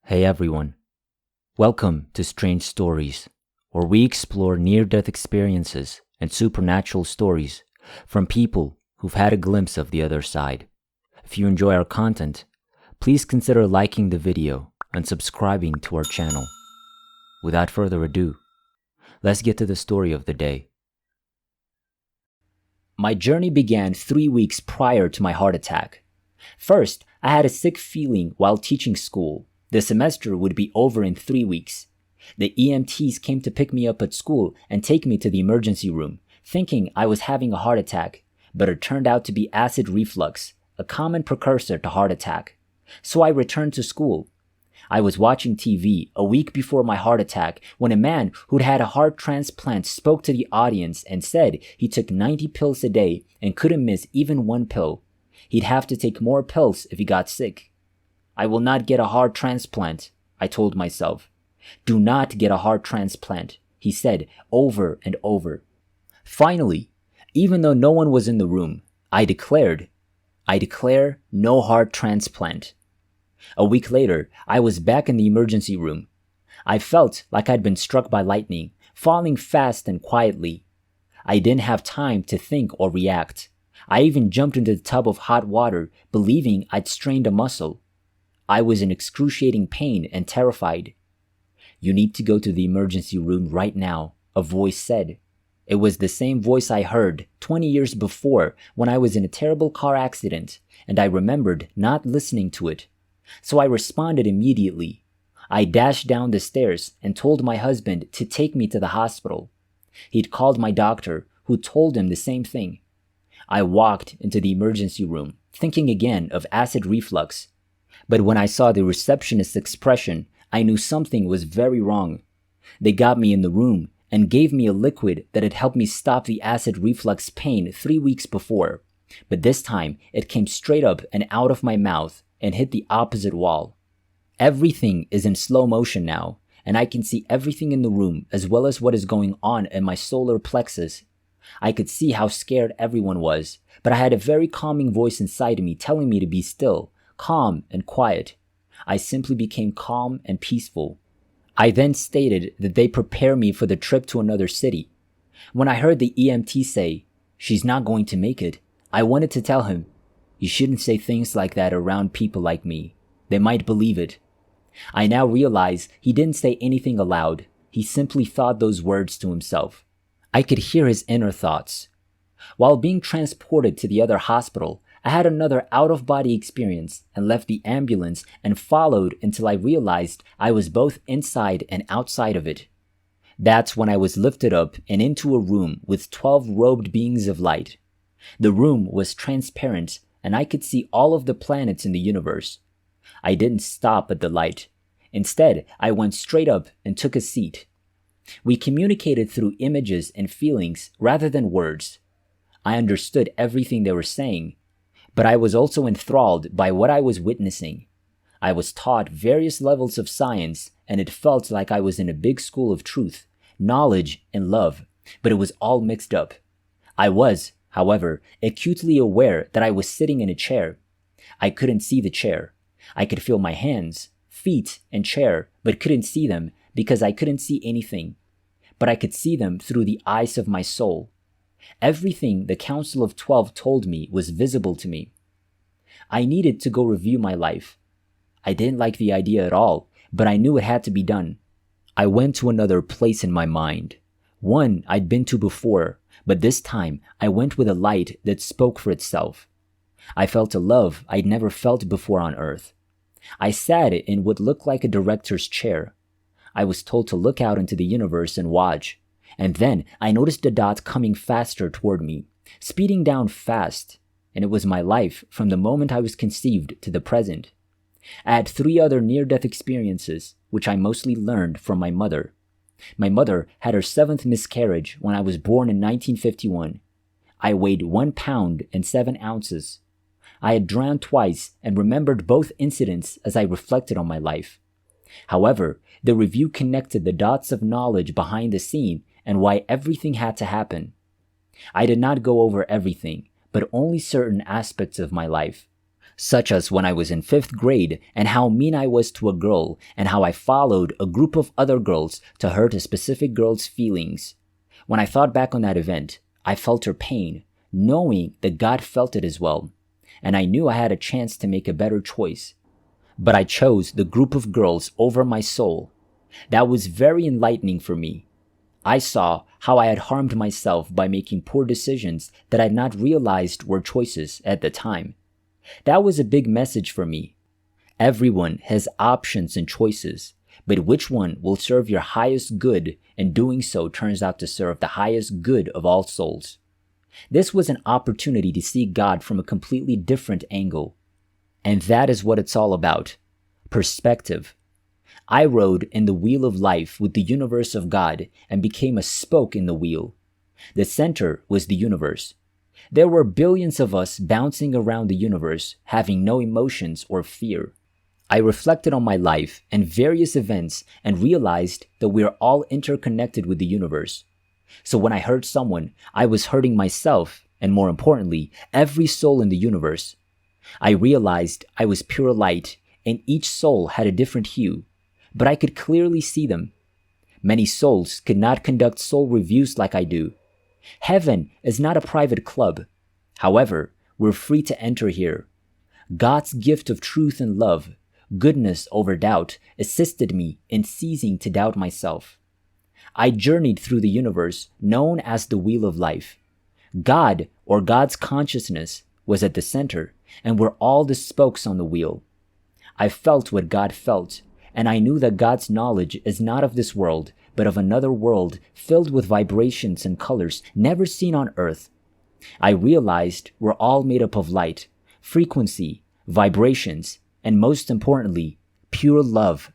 Hey everyone, welcome to Strange Stories, where we explore near-death experiences and supernatural stories from people who've had a glimpse of the other side. If you enjoy our content, please consider liking the video and subscribing to our channel. Without further ado, let's get to the story of the day. My journey began 3 weeks prior to my heart attack. First, I had a sick feeling while teaching school. The semester would be over in 3 weeks. The EMTs came to pick me up at school and take me to the emergency room, thinking I was having a heart attack, but it turned out to be acid reflux, a common precursor to heart attack. So I returned to school. I was watching TV a week before my heart attack when a man who'd had a heart transplant spoke to the audience and said he took 90 pills a day and couldn't miss even one pill. He'd have to take more pills if he got sick. I will not get a heart transplant, I told myself. Do not get a heart transplant, he said over and over. Finally, even though no one was in the room, I declare no heart transplant. A week later, I was back in the emergency room. I felt like I'd been struck by lightning, falling fast and quietly. I didn't have time to think or react. I even jumped into the tub of hot water, believing I'd strained a muscle. I was in excruciating pain and terrified. You need to go to the emergency room right now, a voice said. It was the same voice I heard 20 years before when I was in a terrible car accident, and I remembered not listening to it. So I responded immediately. I dashed down the stairs and told my husband to take me to the hospital. He'd called my doctor, who told him the same thing. I walked into the emergency room, thinking again of acid reflux. But when I saw the receptionist's expression, I knew something was very wrong. They got me in the room and gave me a liquid that had helped me stop the acid reflux pain 3 weeks before. But this time, it came straight up and out of my mouth and hit the opposite wall. Everything is in slow motion now, and I can see everything in the room as well as what is going on in my solar plexus. I could see how scared everyone was, but I had a very calming voice inside me telling me to be still, calm and quiet. I simply became calm and peaceful. I then stated that they prepare me for the trip to another city. When I heard the EMT say, "She's not going to make it," I wanted to tell him, "You shouldn't say things like that around people like me. They might believe it." I now realize he didn't say anything aloud. He simply thought those words to himself. I could hear his inner thoughts. While being transported to the other hospital, I had another out-of-body experience and left the ambulance and followed until I realized I was both inside and outside of it. That's when I was lifted up and into a room with 12 robed beings of light. The room was transparent and I could see all of the planets in the universe. I didn't stop at the light. Instead, I went straight up and took a seat. We communicated through images and feelings rather than words. I understood everything they were saying, but I was also enthralled by what I was witnessing. I was taught various levels of science, and it felt like I was in a big school of truth, knowledge, and love, but it was all mixed up. I was, however, acutely aware that I was sitting in a chair. I couldn't see the chair. I could feel my hands, feet, and chair, but couldn't see them because I couldn't see anything. But I could see them through the eyes of my soul. Everything the Council of 12 told me was visible to me. I needed to go review my life. I didn't like the idea at all, but I knew it had to be done. I went to another place in my mind, one I'd been to before, but this time I went with a light that spoke for itself. I felt a love I'd never felt before on Earth. I sat in what looked like a director's chair. I was told to look out into the universe and watch. And then I noticed the dot coming faster toward me, speeding down fast, and it was my life from the moment I was conceived to the present. I had 3 other near-death experiences, which I mostly learned from my mother. My mother had her 7th miscarriage when I was born in 1951. I weighed 1 pound and 7 ounces. I had drowned twice and remembered both incidents as I reflected on my life. However, the review connected the dots of knowledge behind the scene and why everything had to happen. I did not go over everything, but only certain aspects of my life. such as when I was in 5th grade and how mean I was to a girl and how I followed a group of other girls to hurt a specific girl's feelings. When I thought back on that event, I felt her pain, knowing that God felt it as well, and I knew I had a chance to make a better choice. But I chose the group of girls over my soul. That was very enlightening for me. I saw how I had harmed myself by making poor decisions that I had not realized were choices at the time. That was a big message for me. Everyone has options and choices, but which one will serve your highest good, and doing so turns out to serve the highest good of all souls. This was an opportunity to see God from a completely different angle. And that is what it's all about. Perspective. I rode in the wheel of life with the universe of God and became a spoke in the wheel. The center was the universe. There were billions of us bouncing around the universe, having no emotions or fear. I reflected on my life and various events and realized that we are all interconnected with the universe. So when I hurt someone, I was hurting myself, and more importantly, every soul in the universe. I realized I was pure light, and each soul had a different hue, but I could clearly see them. Many souls could not conduct soul reviews like I do. Heaven is not a private club. However, we're free to enter here. God's gift of truth and love, goodness over doubt, assisted me in ceasing to doubt myself. I journeyed through the universe known as the Wheel of Life. God, or God's consciousness, was at the center, and we're all the spokes on the wheel. I felt what God felt, and I knew that God's knowledge is not of this world, but of another world filled with vibrations and colors never seen on earth. I realized we're all made up of light, frequency, vibrations, and most importantly, pure love.